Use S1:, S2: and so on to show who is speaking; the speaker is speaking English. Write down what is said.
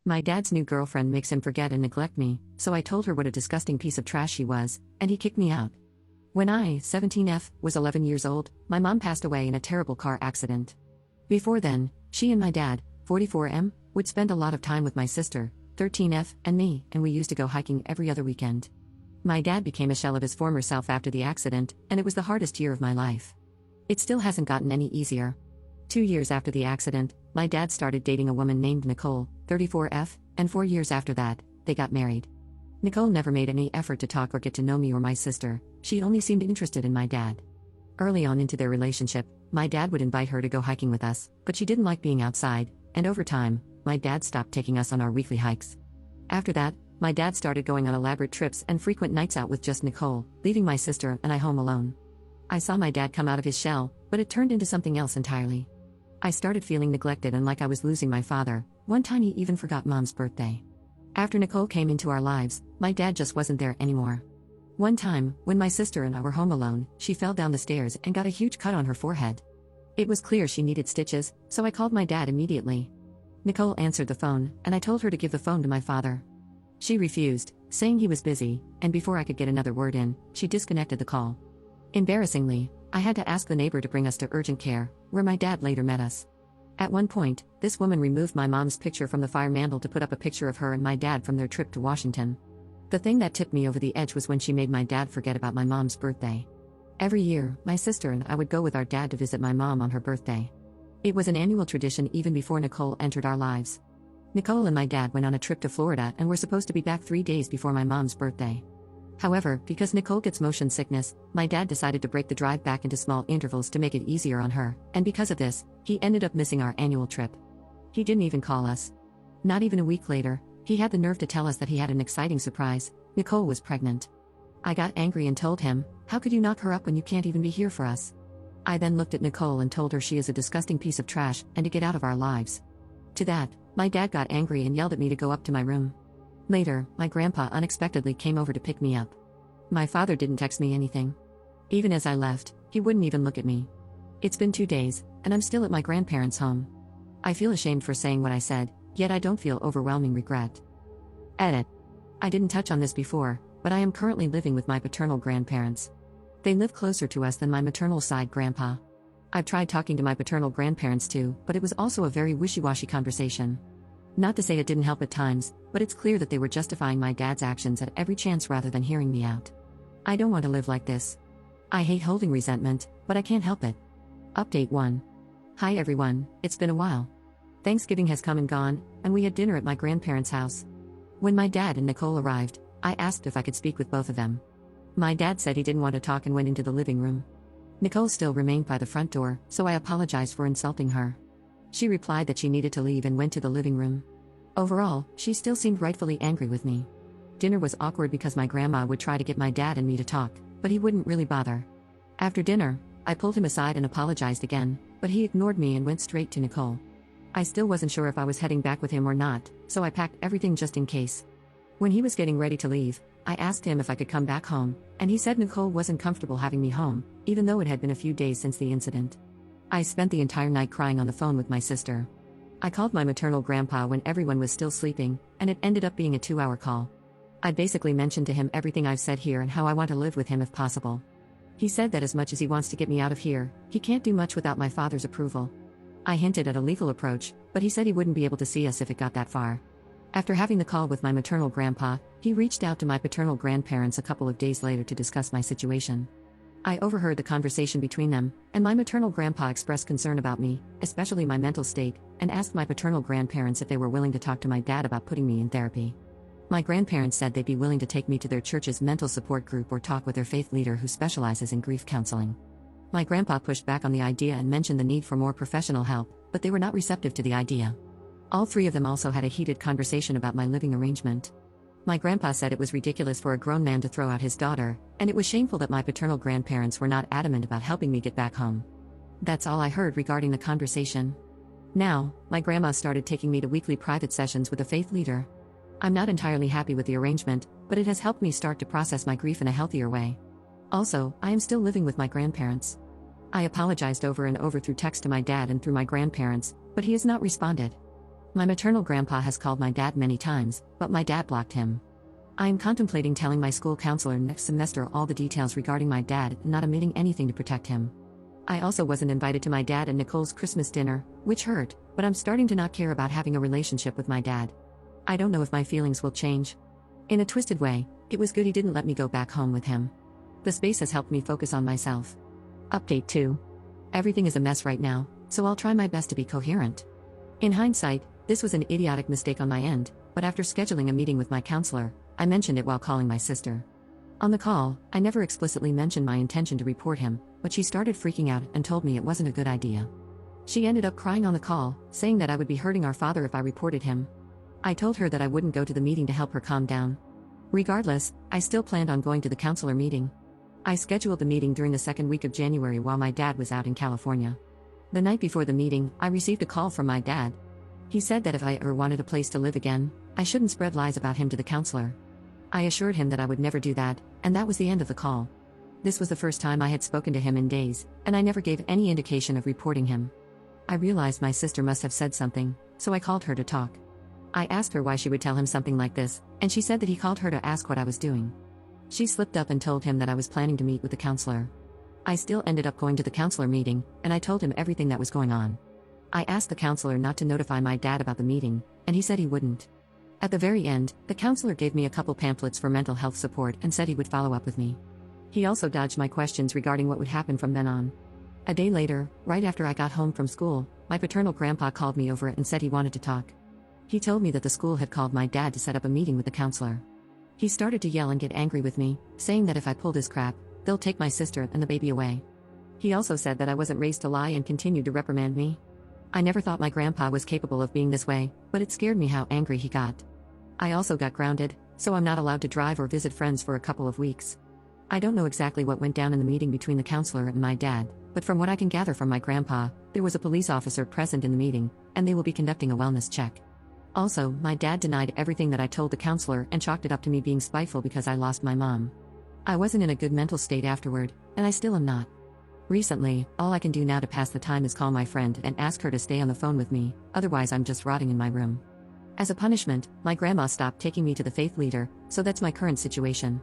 S1: My dad's new girlfriend makes him forget and neglect me, so I told her what a disgusting piece of trash she was, and he kicked me out. When I, 17F, was 11 years old, my mom passed away in a terrible car accident. Before then, she and my dad, 44M, would spend a lot of time with my sister, 13F, and me, and we used to go hiking every other weekend. My dad became a shell of his former self after the accident, and it was the hardest year of my life. It still hasn't gotten any easier. 2 years after the accident, my dad started dating a woman named Nicole, 34F, and 4 years after that, they got married. Nicole never made any effort to talk or get to know me or my sister, she only seemed interested in my dad. Early on into their relationship, my dad would invite her to go hiking with us, but she didn't like being outside, and over time, my dad stopped taking us on our weekly hikes. After that, my dad started going on elaborate trips and frequent nights out with just Nicole, leaving my sister and I home alone. I saw my dad come out of his shell, but it turned into something else entirely. I started feeling neglected and like I was losing my father. One time he even forgot Mom's birthday. After Nicole came into our lives, my dad just wasn't there anymore. One time, when my sister and I were home alone, she fell down the stairs and got a huge cut on her forehead. It was clear she needed stitches, so I called my dad immediately. Nicole answered the phone, and I told her to give the phone to my father. She refused, saying he was busy, and before I could get another word in, she disconnected the call. Embarrassingly, I had to ask the neighbor to bring us to urgent care, where my dad later met us. At one point, this woman removed my mom's picture from the fire mantle to put up a picture of her and my dad from their trip to Washington. The thing that tipped me over the edge was when she made my dad forget about my mom's birthday. Every year, my sister and I would go with our dad to visit my mom on her birthday. It was an annual tradition even before Nicole entered our lives. Nicole and my dad went on a trip to Florida and were supposed to be back 3 days before my mom's birthday. However, because Nicole gets motion sickness, my dad decided to break the drive back into small intervals to make it easier on her, and because of this, he ended up missing our annual trip. He didn't even call us. Not even a week later, he had the nerve to tell us that he had an exciting surprise: Nicole was pregnant. I got angry and told him, "How could you knock her up when you can't even be here for us?" I then looked at Nicole and told her she is a disgusting piece of trash and to get out of our lives. To that, my dad got angry and yelled at me to go up to my room. Later, my grandpa unexpectedly came over to pick me up. My father didn't text me anything. Even as I left, he wouldn't even look at me. It's been 2 days, and I'm still at my grandparents' home. I feel ashamed for saying what I said, yet I don't feel overwhelming regret. Edit. I didn't touch on this before, but I am currently living with my paternal grandparents. They live closer to us than my maternal side grandpa. I've tried talking to my paternal grandparents too, but it was also a very wishy-washy conversation. Not to say it didn't help at times, but it's clear that they were justifying my dad's actions at every chance rather than hearing me out. I don't want to live like this. I hate holding resentment, but I can't help it. Update 1. Hi everyone, it's been a while. Thanksgiving has come and gone, and we had dinner at my grandparents' house. When my dad and Nicole arrived, I asked if I could speak with both of them. My dad said he didn't want to talk and went into the living room. Nicole still remained by the front door, so I apologized for insulting her. She replied that she needed to leave and went to the living room. Overall, she still seemed rightfully angry with me. Dinner was awkward because my grandma would try to get my dad and me to talk, but he wouldn't really bother. After dinner, I pulled him aside and apologized again, but he ignored me and went straight to Nicole. I still wasn't sure if I was heading back with him or not, so I packed everything just in case. When he was getting ready to leave, I asked him if I could come back home, and he said Nicole wasn't comfortable having me home, even though it had been a few days since the incident. I spent the entire night crying on the phone with my sister. I called my maternal grandpa when everyone was still sleeping, and it ended up being a 2-hour call. I basically mentioned to him everything I've said here and how I want to live with him if possible. He said that as much as he wants to get me out of here, he can't do much without my father's approval. I hinted at a legal approach, but he said he wouldn't be able to see us if it got that far. After having the call with my maternal grandpa, he reached out to my paternal grandparents a couple of days later to discuss my situation. I overheard the conversation between them, and my maternal grandpa expressed concern about me, especially my mental state, and asked my paternal grandparents if they were willing to talk to my dad about putting me in therapy. My grandparents said they'd be willing to take me to their church's mental support group or talk with their faith leader who specializes in grief counseling. My grandpa pushed back on the idea and mentioned the need for more professional help, but they were not receptive to the idea. All three of them also had a heated conversation about my living arrangement. My grandpa said it was ridiculous for a grown man to throw out his daughter, and it was shameful that my paternal grandparents were not adamant about helping me get back home. That's all I heard regarding the conversation. Now, my grandma started taking me to weekly private sessions with a faith leader. I'm not entirely happy with the arrangement, but it has helped me start to process my grief in a healthier way. Also, I am still living with my grandparents. I apologized over and over through text to my dad and through my grandparents, but he has not responded. My maternal grandpa has called my dad many times, but my dad blocked him. I am contemplating telling my school counselor next semester all the details regarding my dad and not omitting anything to protect him. I also wasn't invited to my dad and Nicole's Christmas dinner, which hurt, but I'm starting to not care about having a relationship with my dad. I don't know if my feelings will change. In a twisted way, it was good he didn't let me go back home with him. The space has helped me focus on myself. Update 2. Everything is a mess right now, so I'll try my best to be coherent. In hindsight, this was an idiotic mistake on my end, but after scheduling a meeting with my counselor, I mentioned it while calling my sister. On the call, I never explicitly mentioned my intention to report him, but she started freaking out and told me it wasn't a good idea. She ended up crying on the call, saying that I would be hurting our father if I reported him. I told her that I wouldn't go to the meeting to help her calm down. Regardless, I still planned on going to the counselor meeting. I scheduled the meeting during the second week of January while my dad was out in California. The night before the meeting, I received a call from my dad. He said that if I ever wanted a place to live again, I shouldn't spread lies about him to the counselor. I assured him that I would never do that, and that was the end of the call. This was the first time I had spoken to him in days, and I never gave any indication of reporting him. I realized my sister must have said something, so I called her to talk. I asked her why she would tell him something like this, and she said that he called her to ask what I was doing. She slipped up and told him that I was planning to meet with the counselor. I still ended up going to the counselor meeting, and I told him everything that was going on. I asked the counselor not to notify my dad about the meeting, and he said he wouldn't. At the very end, the counselor gave me a couple pamphlets for mental health support and said he would follow up with me. He also dodged my questions regarding what would happen from then on. A day later, right after I got home from school, my paternal grandpa called me over and said he wanted to talk. He told me that the school had called my dad to set up a meeting with the counselor. He started to yell and get angry with me, saying that if I pulled his crap, they'll take my sister and the baby away. He also said that I wasn't raised to lie and continued to reprimand me. I never thought my grandpa was capable of being this way, but it scared me how angry he got. I also got grounded, so I'm not allowed to drive or visit friends for a couple of weeks. I don't know exactly what went down in the meeting between the counselor and my dad, but from what I can gather from my grandpa, there was a police officer present in the meeting, and they will be conducting a wellness check. Also, my dad denied everything that I told the counselor and chalked it up to me being spiteful because I lost my mom. I wasn't in a good mental state afterward, and I still am not. Recently, all I can do now to pass the time is call my friend and ask her to stay on the phone with me, otherwise I'm just rotting in my room. As a punishment, my grandma stopped taking me to the faith leader, so that's my current situation.